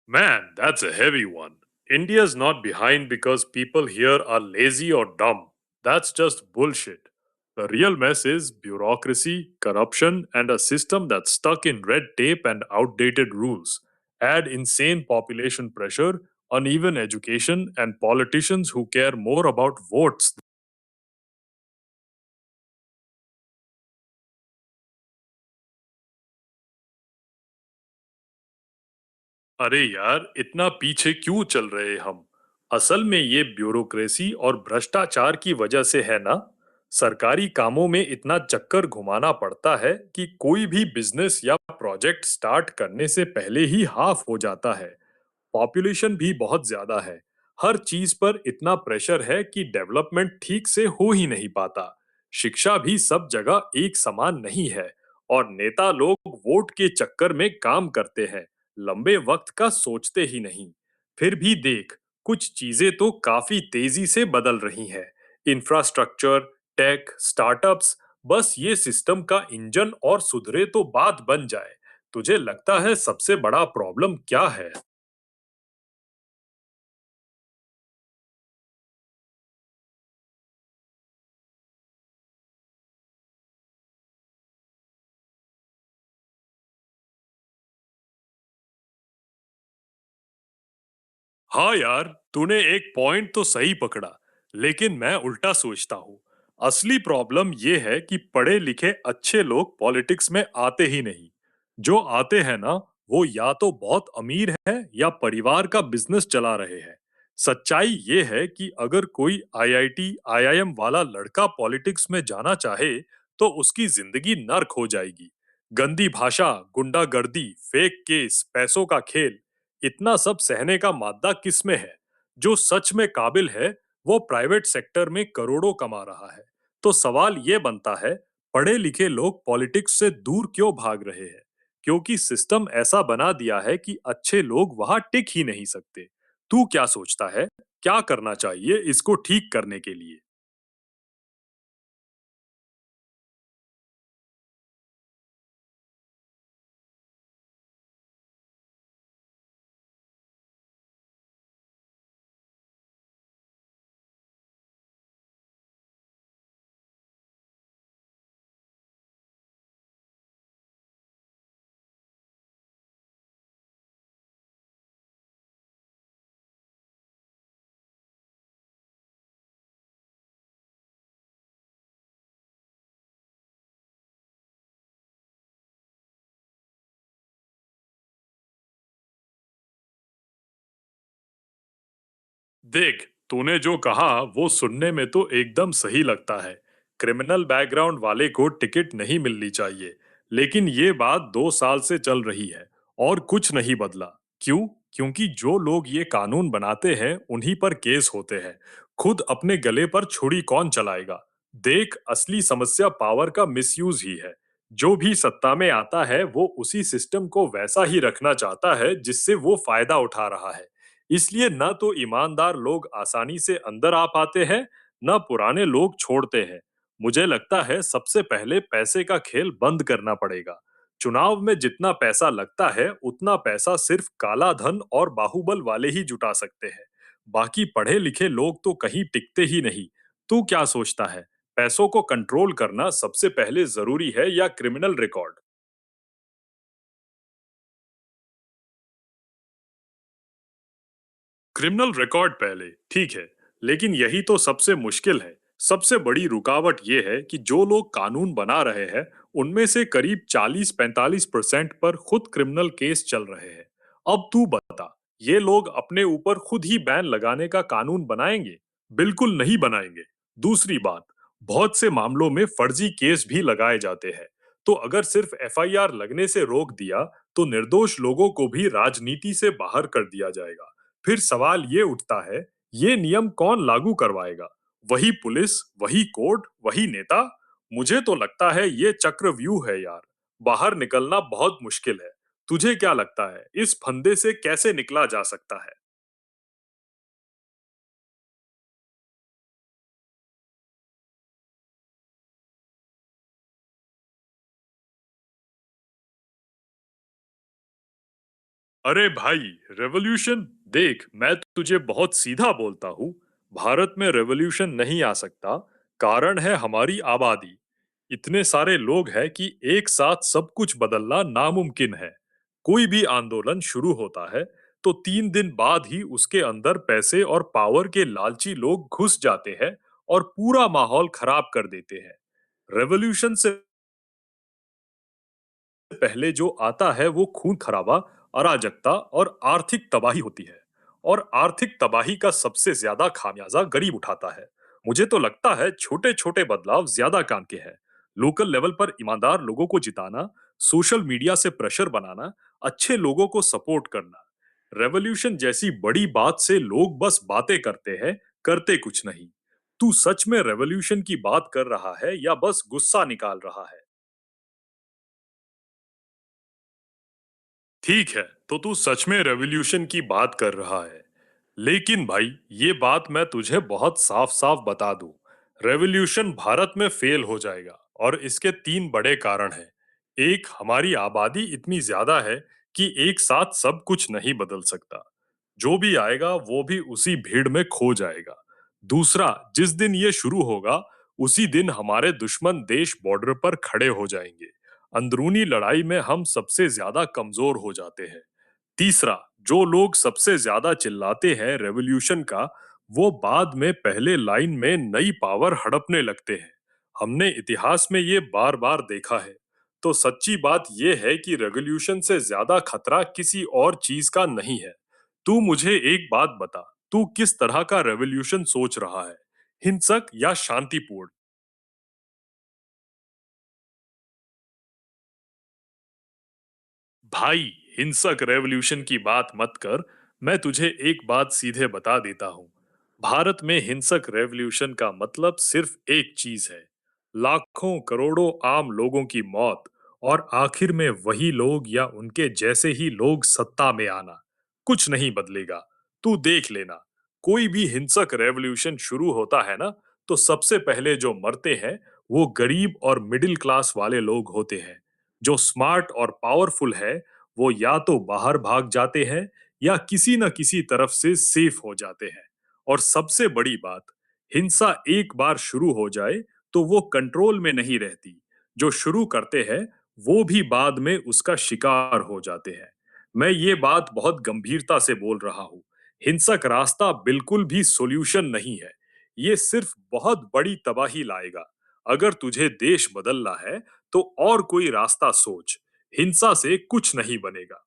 Man, that's a heavy one. India's not behind because people here are lazy or dumb. That's just bullshit. The real mess is bureaucracy, corruption, and a system that's stuck in red tape and outdated rules. Add insane population pressure, uneven education, and politicians who care more about votes. अरे यार, इतना पीछे क्यों चल रहे हम? असल में ये ब्यूरोक्रेसी और भ्रष्टाचार की वजह से है ना। सरकारी कामों में इतना चक्कर घुमाना पड़ता है कि कोई भी बिजनेस या प्रोजेक्ट स्टार्ट करने से पहले ही हाफ हो जाता है। पॉपुलेशन भी बहुत ज्यादा है। हर चीज पर इतना प्रेशर है कि डेवलपमेंट ठीक से हो ही नहीं पाता। शिक्षा भी सब जगह एक समान नहीं है। और नेता लोग वोट के चक्कर में काम करते हैं, लंबे वक्त का सोचते ही नहीं। फिर भी देख, कुछ चीजें तो काफी तेजी से बदल रही हैं। इंफ्रास्ट्रक्चर, टेक, स्टार्टअप्स, बस ये सिस्टम का इंजन और सुधरे तो बात बन जाए। तुझे लगता है सबसे बड़ा प्रॉब्लम क्या है? हाँ यार, तूने एक पॉइंट तो सही पकड़ा, लेकिन मैं उल्टा सोचता हूँ। असली प्रॉब्लम ये है कि पढ़े लिखे अच्छे लोग पॉलिटिक्स में आते ही नहीं। जो आते हैं ना, वो या तो बहुत अमीर है या परिवार का बिजनेस चला रहे हैं। सच्चाई ये है कि अगर कोई आईआईटी, आईआईएम वाला लड़का पॉलिटिक्स में जाना चाहे, तो उसकी जिंदगी नर्क हो जाएगी। गंदी भाषा, गुंडागर्दी, फेक केस, पैसों का खेल, इतना सब सहने का मादा किसमें है? जो सच में काबिल है, वो प्राइवेट सेक्टर में करोड़ों कमा रहा है। तो सवाल ये बनता है, पढ़े लिखे लोग पॉलिटिक्स से दूर क्यों भाग रहे हैं? क्योंकि सिस्टम ऐसा बना दिया है कि अच्छे लोग वहां टिक ही नहीं सकते। तू क्या सोचता है? क्या करना चाहिए इसको ठीक करने के लिए? देख, तूने जो कहा वो सुनने में तो एकदम सही लगता है। क्रिमिनल बैकग्राउंड वाले को टिकट नहीं मिलनी चाहिए। लेकिन ये बात 2 साल से चल रही है और कुछ नहीं बदला। क्यों? क्योंकि जो लोग ये कानून बनाते हैं उन्हीं पर केस होते हैं। खुद अपने गले पर छुरी कौन चलाएगा? देख, असली समस्या पावर का मिसयूज ही है। जो भी सत्ता में आता है वो उसी सिस्टम को वैसा ही रखना चाहता है जिससे वो फायदा उठा रहा है। इसलिए न तो ईमानदार लोग आसानी से अंदर आ पाते हैं, न पुराने लोग छोड़ते हैं। मुझे लगता है सबसे पहले पैसे का खेल बंद करना पड़ेगा। चुनाव में जितना पैसा लगता है, उतना पैसा सिर्फ काला धन और बाहुबल वाले ही जुटा सकते हैं। बाकी पढ़े लिखे लोग तो कहीं टिकते ही नहीं। तू क्या सोचता है? पैसों को कंट्रोल करना सबसे पहले जरूरी है या क्रिमिनल रिकॉर्ड? क्रिमिनल रिकॉर्ड पहले, ठीक है। लेकिन यही तो सबसे मुश्किल है। सबसे बड़ी रुकावट यह है कि जो लोग कानून बना रहे हैं, उनमें से करीब 40-45% पर खुद क्रिमिनल केस चल रहे हैं। अब तू बता, ये लोग अपने ऊपर खुद ही बैन लगाने का कानून बनाएंगे? बिल्कुल नहीं बनाएंगे। दूसरी बात, बहुत से मामलों में फर्जी केस भी लगाए जाते हैं। तो अगर सिर्फ एफआईआर लगने से रोक दिया, तो निर्दोष लोगों को भी राजनीति से बाहर कर दिया जाएगा। फिर सवाल ये उठता है, ये नियम कौन लागू करवाएगा? वही पुलिस, वही कोर्ट, वही नेता? मुझे तो लगता है ये चक्रव्यूह है यार। बाहर निकलना बहुत मुश्किल है। तुझे क्या लगता है, इस फंदे से कैसे निकला जा सकता है? अरे भाई, रेवोल्यूशन देख, मैं तुझे बहुत सीधा बोलता हूँ। भारत में रेवोल्यूशन नहीं आ सकता। कारण है हमारी आबादी। इतने सारे लोग हैं कि एक साथ सब कुछ बदलना नामुमकिन है। कोई भी आंदोलन शुरू होता है तो 3 दिन बाद ही उसके अंदर पैसे और पावर के लालची लोग घुस जाते हैं और पूरा माहौल खराब कर देते हैं। रेवोल्यूशन से पहले जो आता है वो खून खराबा, अराजकता और आर्थिक तबाही होती है। और आर्थिक तबाही का सबसे ज्यादा खामियाजा गरीब उठाता है। मुझे तो लगता है छोटे छोटे बदलाव ज्यादा काम के हैं। लोकल लेवल पर ईमानदार लोगों को जिताना, सोशल मीडिया से प्रेशर बनाना, अच्छे लोगों को सपोर्ट करना। रेवोल्यूशन जैसी बड़ी बात से लोग बस बातें करते हैं, करते कुछ नहीं। तू सच में रेवोल्यूशन की बात कर रहा है या बस गुस्सा निकाल रहा है? ठीक है, तो तू सच में रेवोल्यूशन की बात कर रहा है। लेकिन भाई, ये बात मैं तुझे बहुत साफ-साफ बता दूं। रेवोल्यूशन भारत में फेल हो जाएगा और इसके 3 बड़े कारण हैं। एक, हमारी आबादी इतनी ज्यादा है कि एक साथ सब कुछ नहीं बदल सकता। जो भी आएगा वो भी उसी भीड़ में खो जाएगा। दूसरा, जिस दिन ये शुरू होगा, उसी दिन हमारे दुश्मन देश बॉर्डर पर खड़े हो जाएंगे। अंदरूनी लड़ाई में हम सबसे ज्यादा कमजोर हो जाते हैं। तीसरा, जो लोग सबसे ज्यादा चिल्लाते हैं रेवोल्यूशन का, वो बाद में पहले लाइन में नई पावर हड़पने लगते हैं। हमने इतिहास में ये बार बार देखा है। तो सच्ची बात ये है कि रेवोल्यूशन से ज्यादा खतरा किसी और चीज का नहीं है। तू मुझे एक बात बता, तू किस तरह का रेवोल्यूशन सोच रहा है? हिंसक या शांतिपूर्ण? भाई, हिंसक रेवोल्यूशन की बात मत कर। मैं तुझे एक बात सीधे बता देता हूँ। भारत में हिंसक रेवोल्यूशन का मतलब सिर्फ एक चीज है। लाखों करोड़ों आम लोगों की मौत और आखिर में वही लोग या उनके जैसे ही लोग सत्ता में आना। कुछ नहीं बदलेगा। तू देख लेना। कोई भी हिंसक रेवोल्यूशन शुरू होता है ना, तो सबसे पहले जो मरते हैं वो गरीब और मिडिल क्लास वाले लोग होते हैं। जो स्मार्ट और पावरफुल है वो या तो बाहर भाग जाते हैं या किसी न किसी तरफ से सेफ हो जाते हैं। और सबसे बड़ी बात, हिंसा एक बार शुरू हो जाए तो वो कंट्रोल में नहीं रहती। जो शुरू करते हैं वो भी बाद में उसका शिकार हो जाते हैं। मैं ये बात बहुत गंभीरता से बोल रहा हूँ। हिंसक रास्ता बिल्कुल भी सॉल्यूशन नहीं है। ये सिर्फ बहुत बड़ी तबाही लाएगा। अगर तुझे देश बदलना है तो और कोई रास्ता सोच। हिंसा से कुछ नहीं बनेगा।